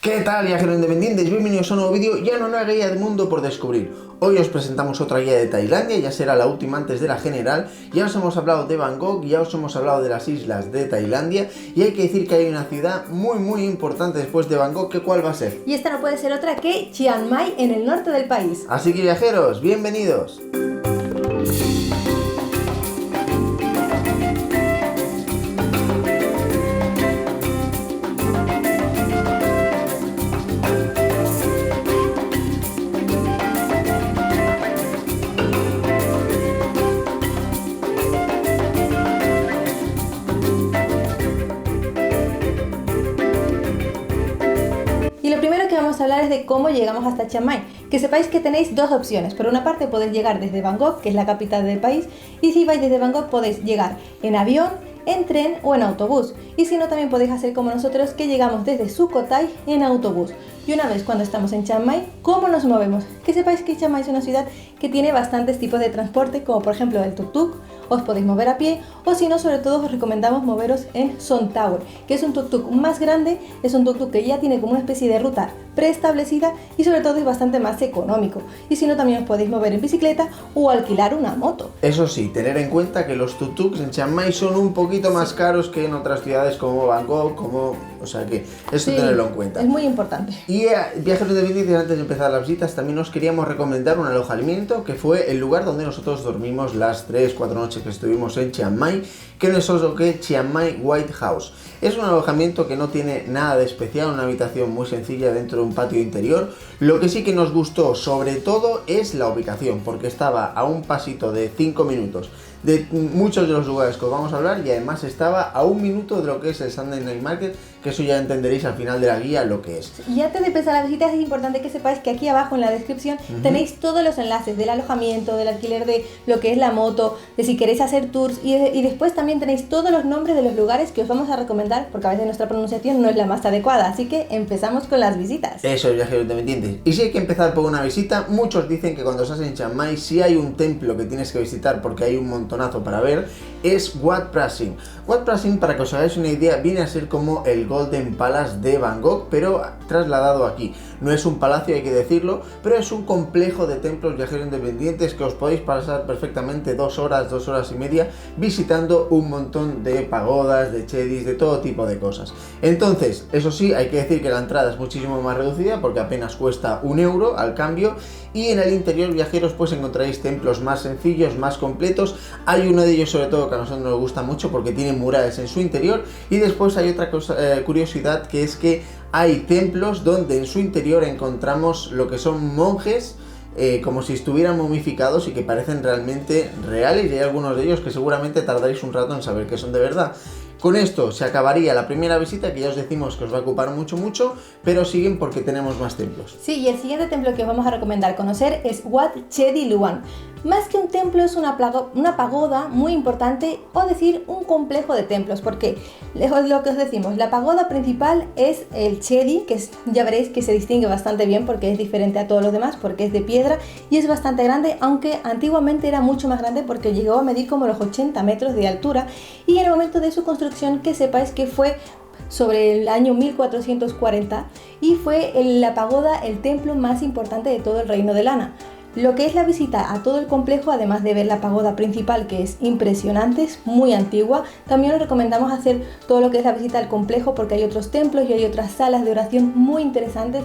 ¿Qué tal, viajeros independientes? Bienvenidos a un nuevo vídeo y a una nueva guía del mundo por descubrir. Hoy os presentamos otra guía de Tailandia, ya será la última antes de la general. Ya os hemos hablado de Bangkok, ya os hemos hablado de las islas de Tailandia y hay que decir que hay una ciudad muy importante después de Bangkok, que ¿cuál va a ser? Y esta no puede ser otra que Chiang Mai, en el norte del país. Así que, viajeros, bienvenidos. Y lo primero que vamos a hablar es de cómo llegamos hasta Chiang Mai. Que sepáis que tenéis dos opciones. Por una parte podéis llegar desde Bangkok, que es la capital del país, y si vais desde Bangkok podéis llegar en avión, en tren o en autobús. Y si no, también podéis hacer como nosotros, que llegamos desde Sukhothai en autobús. Y una vez cuando estamos en Chiang Mai, ¿cómo nos movemos? Que sepáis que Chiang Mai es una ciudad que tiene bastantes tipos de transporte, como por ejemplo el tuk-tuk. Os podéis mover a pie, o si no, sobre todo os recomendamos moveros en Son Tower, que es un tuk-tuk más grande, es un tuk-tuk que ya tiene como una especie de ruta preestablecida y sobre todo es bastante más económico. Y si no, también os podéis mover en bicicleta o alquilar una moto. Eso sí, tener en cuenta que los tuk-tuks en Chiang Mai son un poquito más caros que en otras ciudades como Bangkok, o sea que eso tenerlo en cuenta. Es muy importante. Y viajeros independientes, antes de empezar las visitas, también os queríamos recomendar un alojamiento que fue el lugar donde nosotros dormimos las 3-4 noches que estuvimos en Chiang Mai, que no es otro que Chiang Mai White House. Es un alojamiento que no tiene nada de especial, una habitación muy sencilla dentro de un patio interior. Lo que sí que nos gustó sobre todo es la ubicación, porque estaba a un pasito de 5 minutos de muchos de los lugares que os vamos a hablar, y además estaba a 1 minuto de lo que es el Sunday Night Market, que eso ya entenderéis al final de la guía lo que es. Y antes de empezar la visita es importante que sepáis que aquí abajo en la descripción tenéis todos los enlaces del alojamiento, del alquiler de lo que es la moto, de si queréis hacer tours, y después también tenéis todos los nombres de los lugares que os vamos a recomendar, porque a veces nuestra pronunciación no es la más adecuada. Así que empezamos con las visitas. Eso es, viajeros independientes. Y si hay que empezar por una visita, muchos dicen que cuando estás en Chiang Mai, si hay un templo que tienes que visitar porque hay un montonazo para ver, es Wat Phra Singh. Wat Phra Singh, para que os hagáis una idea, viene a ser como el Golden Palace de Bangkok, pero trasladado aquí. No es un palacio, hay que decirlo, pero es un complejo de templos, viajeros independientes, que os podéis pasar perfectamente 2 horas, 2 horas y media visitando un montón de pagodas, de chedis, de todo tipo de cosas. Entonces, eso sí, hay que decir que la entrada es muchísimo más reducida porque apenas cuesta 1 euro al cambio, y en el interior, viajeros, pues encontraréis templos más sencillos, más completos. Hay uno de ellos sobre todo que a nosotros nos gusta mucho porque tiene murales en su interior, y después hay otra cosa, curiosidad, que es que hay templos donde en su interior encontramos lo que son monjes, como si estuvieran momificados y que parecen realmente reales, y hay algunos de ellos que seguramente tardaréis un rato en saber que son de verdad. Con esto se acabaría la primera visita, que ya os decimos que os va a ocupar mucho, pero siguen porque tenemos más templos. Sí, y el siguiente templo que os vamos a recomendar conocer es Wat Chedi Luang. Más que un templo, es una pagoda muy importante, o decir un complejo de templos, porque lo que os decimos, la pagoda principal es el Chedi, que ya veréis que se distingue bastante bien porque es diferente a todos los demás, porque es de piedra y es bastante grande, aunque antiguamente era mucho más grande porque llegó a medir como los 80 metros de altura, y en el momento de su construcción, que sepáis que fue sobre el año 1440, y fue la pagoda el templo más importante de todo el reino de Lana. Lo que es la visita a todo el complejo, además de ver la pagoda principal, que es impresionante, es muy antigua, también os recomendamos hacer todo lo que es la visita al complejo, porque hay otros templos y hay otras salas de oración muy interesantes,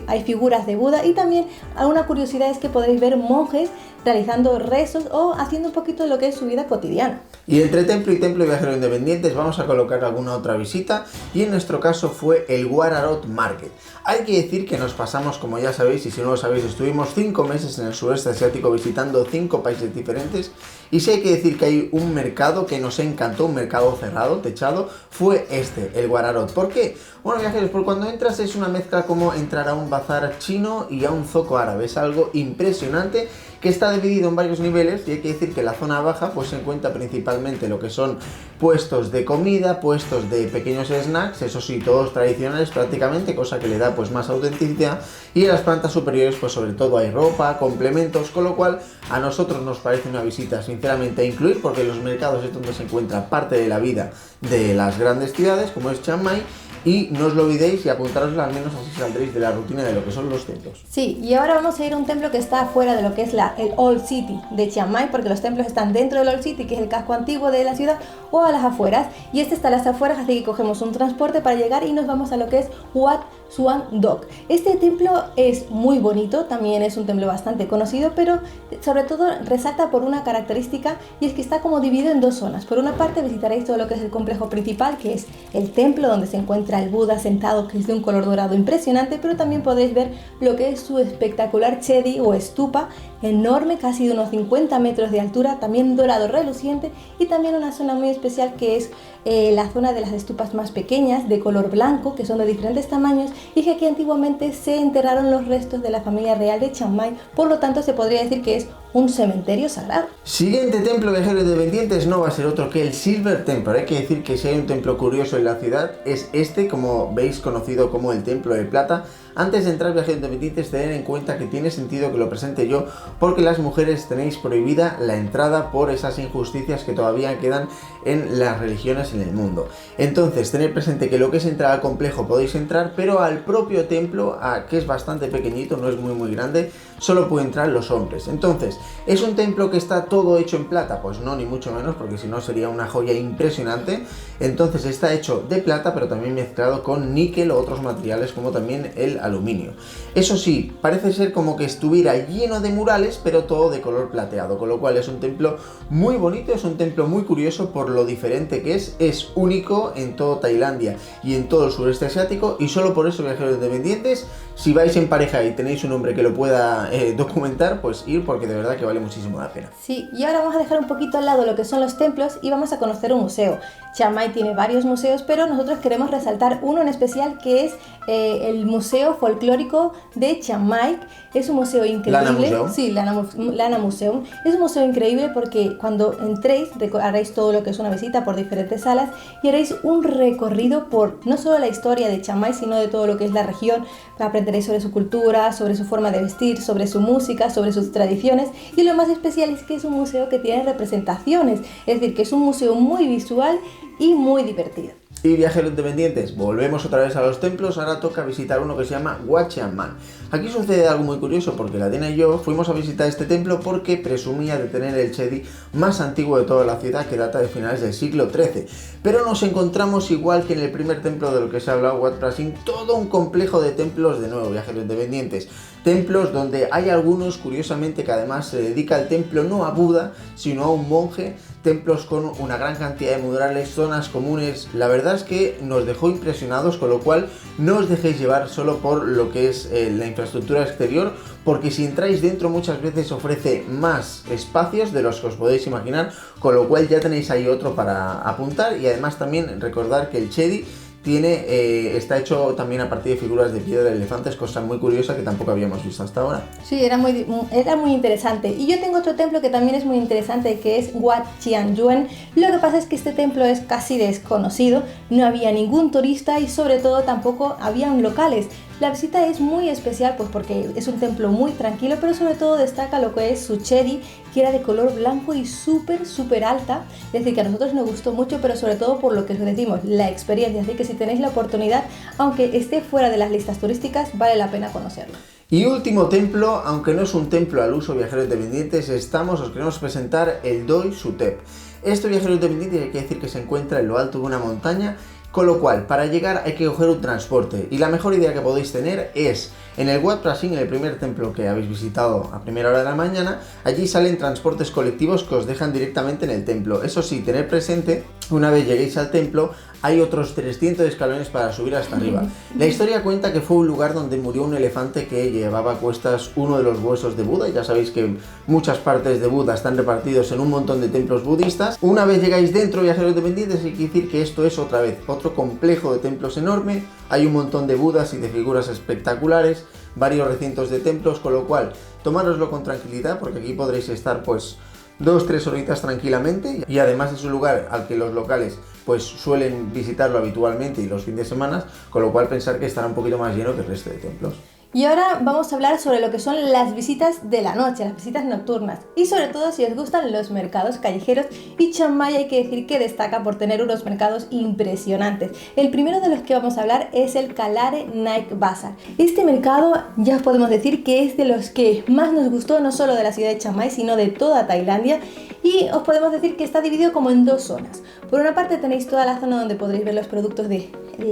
hay figuras de Buda, y también alguna curiosidad es que podréis ver monjes realizando rezos o haciendo un poquito de lo que es su vida cotidiana. Y entre templo y templo, viajeros independientes, vamos a colocar alguna otra visita, y en nuestro caso fue el Wararot Market. Hay que decir que nos pasamos, como ya sabéis, y si no lo sabéis, estuvimos 5 meses en el sudeste asiático visitando 5 países diferentes, y si hay que decir que hay un mercado que nos encantó, un mercado cerrado, techado, fue el Wararot. ¿Por qué? Bueno, viajeros, porque cuando entras es una mezcla como entrar a un bazar chino y a un zoco árabe. Es algo impresionante, que está dividido en varios niveles, y hay que decir que la zona baja pues se encuentra principalmente lo que son puestos de comida, puestos de pequeños snacks, eso sí, todos tradicionales prácticamente, cosa que le da pues más autenticidad, y en las plantas superiores pues sobre todo hay ropa, complementos, con lo cual a nosotros nos parece una visita sinceramente a incluir, porque los mercados es donde se encuentra parte de la vida de las grandes ciudades como es Chiang Mai. y no os lo olvidéis y apuntároslo, al menos así saldréis de la rutina de lo que son los templos. Sí, y ahora vamos a ir a un templo que está fuera de lo que es el Old City de Chiang Mai, porque los templos están dentro del Old City, que es el casco antiguo de la ciudad, o a las afueras, y este está a las afueras, así que cogemos un transporte para llegar y nos vamos a lo que es Wat Suan Dok. Este templo es muy bonito, también es un templo bastante conocido, pero sobre todo resalta por una característica, y es que está como dividido en dos zonas. Por una parte visitaréis todo lo que es el complejo principal, que es el templo donde se encuentra el Buda sentado, que es de un color dorado impresionante, pero también podéis ver lo que es su espectacular chedi o estupa, enorme, casi de unos 50 metros de altura, también dorado reluciente, y también una zona muy especial que es la zona de las estupas más pequeñas, de color blanco, que son de diferentes tamaños, y que aquí antiguamente se enterraron los restos de la familia real de Chiang Mai, por lo tanto se podría decir que es un cementerio sagrado. Siguiente templo, viajeros independientes, no va a ser otro que el Silver Temple. Hay que decir que si hay un templo curioso en la ciudad es este, como veis, conocido como el Templo de Plata. Antes de entrar, viajeros independientes, tened en cuenta que tiene sentido que lo presente yo, porque las mujeres tenéis prohibida la entrada por esas injusticias que todavía quedan en las religiones en el mundo. Entonces, tened presente que lo que es entrar al complejo podéis entrar, pero al propio templo, que es bastante pequeñito, no es muy grande, solo pueden entrar los hombres. Entonces, ¿es un templo que está todo hecho en plata? Pues no, ni mucho menos, porque si no sería una joya impresionante. Entonces está hecho de plata, pero también mezclado con níquel o otros materiales como también el aluminio. Eso sí, parece ser como que estuviera lleno de murales, pero todo de color plateado, con lo cual es un templo muy bonito, es un templo muy curioso por lo diferente que es único en todo Tailandia y en todo el sureste asiático, y solo por eso, viajeros independientes, si vais en pareja y tenéis un hombre que lo pueda documentar, pues ir, porque de verdad que vale muchísimo la pena. Sí, y ahora vamos a dejar un poquito al lado lo que son los templos y vamos a conocer un museo. Chiang Mai tiene varios museos, pero nosotros queremos resaltar uno en especial, que es el Museo Folclórico de Chiang Mai. Es un museo increíble. Lana Museum. Sí, Lana Museum. Es un museo increíble porque cuando entréis haréis todo lo que es una visita por diferentes salas y haréis un recorrido por no solo la historia de Chiang Mai, sino de todo lo que es la región. Aprenderéis sobre su cultura, sobre su forma de vestir, sobre su música, sobre sus tradiciones, y lo más especial es que es un museo que tiene representaciones, es decir, que es un museo muy visual y muy divertido. Y viajeros independientes, volvemos otra vez a los templos. Ahora toca visitar uno que se llama Wat Chiang Man. Aquí sucede algo muy curioso, porque la Dina y yo fuimos a visitar este templo porque presumía de tener el chedi más antiguo de toda la ciudad, que data de finales del siglo XIII. Pero nos encontramos, igual que en el primer templo de lo que se ha hablado, Wat Prasing, todo un complejo de templos de nuevo, viajeros independientes. Templos donde hay algunos, curiosamente, que además se dedica el templo no a Buda, sino a un monje. Templos con una gran cantidad de murales, zonas comunes. La verdad es que nos dejó impresionados, con lo cual no os dejéis llevar solo por lo que es la infraestructura exterior, porque si entráis dentro muchas veces ofrece más espacios de los que os podéis imaginar, con lo cual ya tenéis ahí otro para apuntar. Y además también recordar que el chedi está hecho también a partir de figuras de piedra de elefantes, cosa muy curiosa que tampoco habíamos visto hasta ahora. Sí, era muy interesante. Y yo tengo otro templo que también es muy interesante, que es Wat Tian Yuen. Lo que pasa es que este templo es casi desconocido, no había ningún turista y sobre todo tampoco habían locales. La visita es muy especial pues porque es un templo muy tranquilo, pero sobre todo destaca lo que es su chedi, que era de color blanco y súper alta. Es decir, que a nosotros nos gustó mucho, pero sobre todo por lo que os decimos, la experiencia. Así que si tenéis la oportunidad, aunque esté fuera de las listas turísticas, vale la pena conocerlo. Y último templo, aunque no es un templo al uso, viajeros independientes, os queremos presentar el Doi Suthep. Este viajero independiente hay que decir que se encuentra en lo alto de una montaña, con lo cual para llegar hay que coger un transporte, y la mejor idea que podéis tener es en el Wat Prasing, en el primer templo que habéis visitado a primera hora de la mañana. Allí salen transportes colectivos que os dejan directamente en el templo. Eso sí, tener presente, una vez lleguéis al templo, hay otros 300 escalones para subir hasta arriba. La historia cuenta que fue un lugar donde murió un elefante que llevaba a cuestas uno de los huesos de Buda. Ya sabéis que muchas partes de Buda están repartidos en un montón de templos budistas. Una vez llegáis dentro, viajeros dependientes, hay que decir que esto es otra vez otro complejo de templos enorme. Hay un montón de Budas y de figuras espectaculares, varios recintos de templos, con lo cual tomároslo con tranquilidad, porque aquí podréis estar pues 2-3 horitas tranquilamente, y además es un lugar al que los locales pues suelen visitarlo habitualmente y los fines de semana, con lo cual pensar que estará un poquito más lleno que el resto de templos. Y ahora vamos a hablar sobre lo que son las visitas de la noche, las visitas nocturnas. Y sobre todo si os gustan los mercados callejeros. Y Chiang Mai hay que decir que destaca por tener unos mercados impresionantes. El primero de los que vamos a hablar es el Kalare Night Bazaar. Este mercado ya os podemos decir que es de los que más nos gustó, no solo de la ciudad de Chiang Mai, sino de toda Tailandia. Y os podemos decir que está dividido como en dos zonas. Por una parte tenéis toda la zona donde podréis ver los productos de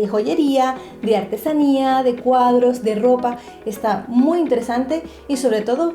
joyería, de artesanía, de cuadros, de ropa. Está muy interesante y sobre todo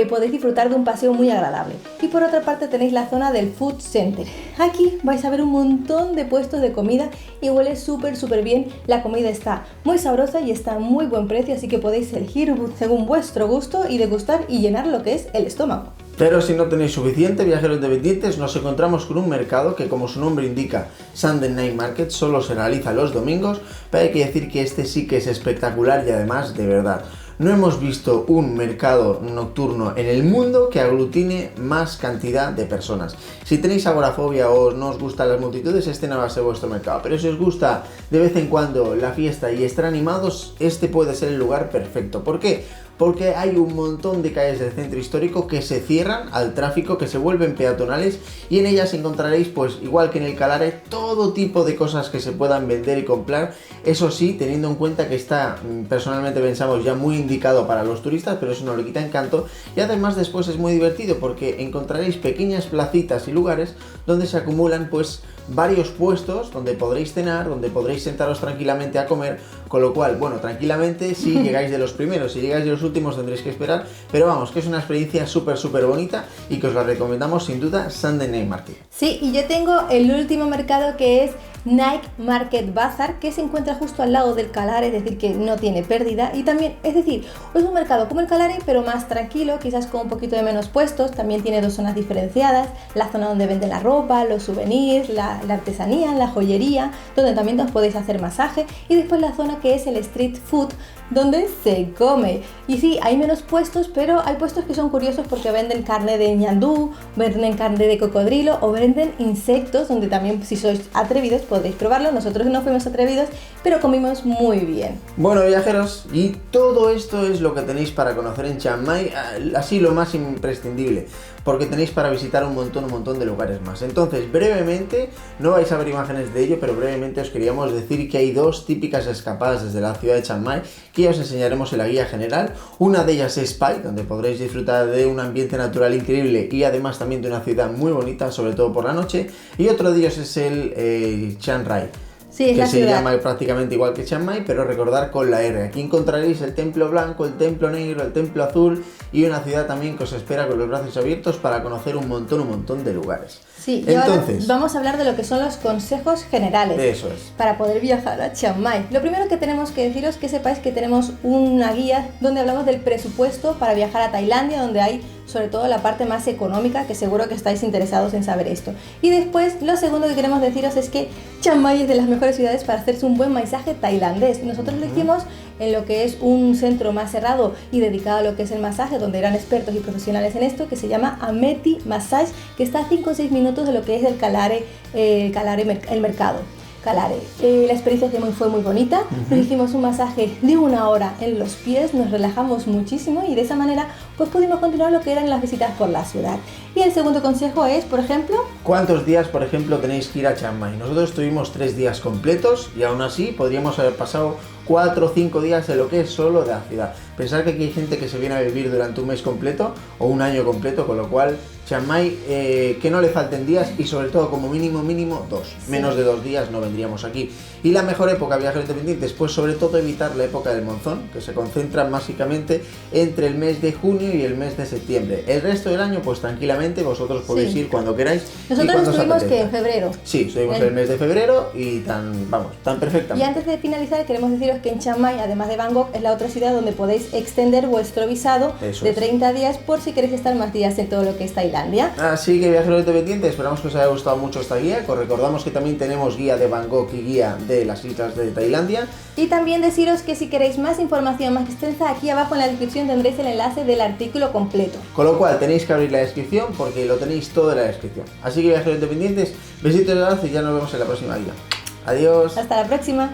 podéis disfrutar de un paseo muy agradable. Y por otra parte tenéis la zona del Food Center. Aquí vais a ver un montón de puestos de comida y huele súper bien. La comida está muy sabrosa y está a muy buen precio, así que podéis elegir según vuestro gusto y degustar y llenar lo que es el estómago. Pero si no tenéis suficiente, viajeros dependientes, nos encontramos con un mercado que, como su nombre indica, Sunday Night Market, solo se realiza los domingos, pero hay que decir que este sí que es espectacular y además de verdad. No hemos visto un mercado nocturno en el mundo que aglutine más cantidad de personas. Si tenéis agorafobia o no os gustan las multitudes, este no va a ser vuestro mercado. Pero si os gusta de vez en cuando la fiesta y estar animados, este puede ser el lugar perfecto. ¿Por qué? Porque hay un montón de calles del centro histórico que se cierran al tráfico, que se vuelven peatonales, y en ellas encontraréis, pues igual que en el Kalare, todo tipo de cosas que se puedan vender y comprar. Eso sí, teniendo en cuenta que está, personalmente pensamos, ya muy indicado para los turistas, pero eso no le quita encanto. Y además después es muy divertido porque encontraréis pequeñas placitas y lugares donde se acumulan pues varios puestos donde podréis cenar, donde podréis sentaros tranquilamente a comer, con lo cual, bueno, tranquilamente si llegáis de los primeros, si llegáis de los últimos tendréis que esperar, pero vamos, que es una experiencia súper bonita y que os la recomendamos sin duda, Sunday Night Market. Sí, y yo tengo el último mercado que es Night Market Bazaar, que se encuentra justo al lado del Kalare, es decir, que no tiene pérdida. Y también, es decir, es un mercado como el Kalare, pero más tranquilo, quizás con un poquito de menos puestos. También tiene dos zonas diferenciadas, la zona donde venden la ropa, los souvenirs, la artesanía, la joyería, donde también os podéis hacer masaje, y después la zona que es el Street Food, donde se come. Y sí, hay menos puestos, pero hay puestos que son curiosos porque venden carne de ñandú, venden carne de cocodrilo o venden insectos, donde también, si sois atrevidos, podéis probarlo. Nosotros no fuimos atrevidos, pero comimos muy bien. Bueno, viajeros, y todo esto es lo que tenéis para conocer en Chiang Mai, así lo más imprescindible, porque tenéis para visitar un montón de lugares más. Entonces, brevemente, no vais a ver imágenes de ello, pero brevemente os queríamos decir que hay dos típicas escapadas desde la ciudad de Chiang Mai que ya os enseñaremos en la guía general. Una de ellas es Pai, donde podréis disfrutar de un ambiente natural increíble y además también de una ciudad muy bonita, sobre todo por la noche. Y otro de ellos es el Chiang Rai. Sí, que se llama prácticamente igual que Chiang Mai, pero recordar con la R. Aquí encontraréis el templo blanco, el templo negro, el templo azul y una ciudad también que os espera con los brazos abiertos para conocer un montón de lugares. Sí, y entonces ahora vamos a hablar de lo que son los consejos generales. Eso es. Para poder viajar a Chiang Mai. Lo primero que tenemos que deciros es que sepáis que tenemos una guía donde hablamos del presupuesto para viajar a Tailandia, donde hay sobre todo la parte más económica, que seguro que estáis interesados en saber esto. Y después, lo segundo que queremos deciros es que Chiang Mai es de las mejores ciudades para hacerse un buen masaje tailandés. Nosotros lo hicimos en lo que es un centro más cerrado y dedicado a lo que es el masaje, donde eran expertos y profesionales en esto, que se llama Ameti Massage, que está a 5 o 6 minutos de lo que es el Kalare, el mercado. Kalare. La experiencia fue muy bonita. Nos hicimos un masaje de 1 hora en los pies, nos relajamos muchísimo y de esa manera pues pudimos continuar lo que eran las visitas por la ciudad. Y el segundo consejo es, por ejemplo, ¿cuántos días, por ejemplo, tenéis que ir a Chiang Mai? Nosotros tuvimos 3 días completos y aún así podríamos haber pasado 4 o 5 días en lo que es solo de la ciudad. Pensar que aquí hay gente que se viene a vivir durante un mes completo o un año completo, con lo cual Chiang Mai, que no le falten días y sobre todo como mínimo 2. Sí. Menos de 2 días no vendríamos aquí. Y la mejor época viajeros independientes, pues sobre todo evitar la época del monzón, que se concentra básicamente entre el mes de junio y el mes de septiembre. El resto del año, pues tranquilamente vosotros podéis ir cuando queráis. Nosotros estuvimos que en febrero. Sí, estuvimos en el mes de febrero y tan perfectamente. Y antes de finalizar, queremos deciros que en Chiang Mai, además de Bangkok, es la otra ciudad donde podéis extender vuestro visado de 30 días por si queréis estar más días en todo lo que es Tailandia. Así que viajeros independientes, esperamos que os haya gustado mucho esta guía. Os recordamos que también tenemos guía de Bangkok y guía de las islas de Tailandia. Y también deciros que si queréis más información más extensa, aquí abajo en la descripción tendréis el enlace del artículo completo. Con lo cual tenéis que abrir la descripción porque lo tenéis todo en la descripción. Así que viajeros independientes, besitos de abrazo y ya nos vemos en la próxima guía. Adiós. Hasta la próxima.